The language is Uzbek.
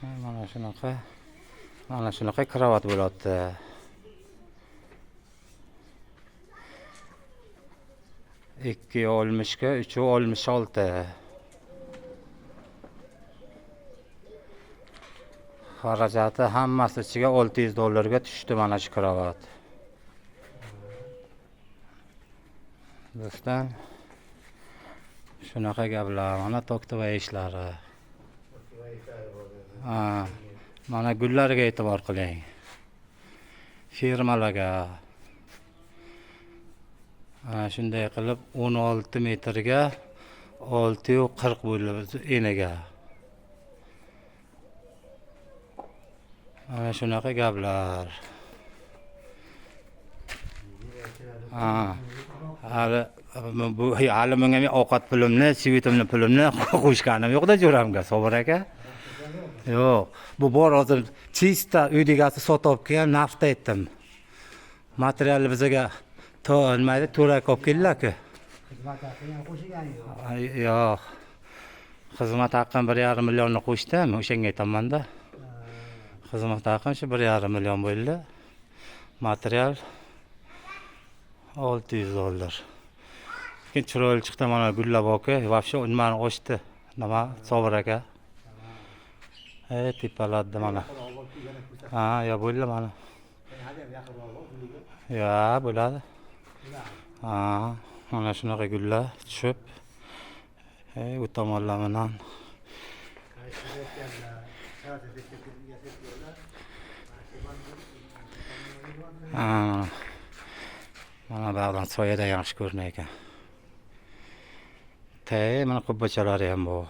Mana shunaqa kravat bo'lyapti. 2.60 ga 3.66. Xarajati hammasi ichiga $600 ga tushdi mana shu kravat. Do'stlar, shunaqa gaplar, mana toktovay ishlari. Mana gullarga e'tibor qiling. Firmalarga. Shunday qilib 16 metrga 640 bo'lib eniga. Mana shunaqa gaplar. Hali menga ovqat pulimni, svitimni pulimni qo'shganim yo'q-da jo'ramga, Sobir aka. Yo'q, bu bor hozir chista uyda egasi sotib kelgan nafta aytdim. Materialni bizga to'lmaydi, to'lak olib keldilar-ku. Xizmat haqini ham qo'shgan yo'q. Yo'q. Xizmat haqqim 1,5 millionni qo'shdim, o'shanga aytaman-da. Xizmat haqqim shu 1,5 million bo'ldi. Material $600. Keyin chiroyli chiqdi, mana gullab oka, vobshe nimani ochdi. Nima, Sobir aka? Tepaladdi mana. Ya bo'ldi mana. Ya, bo'ladi. Mana shunaqa gullar tushib. U tomonlamadan. Mana ba'dan soyada yaxshi ko'rinar ekan. Mana qubbachalari ham bor.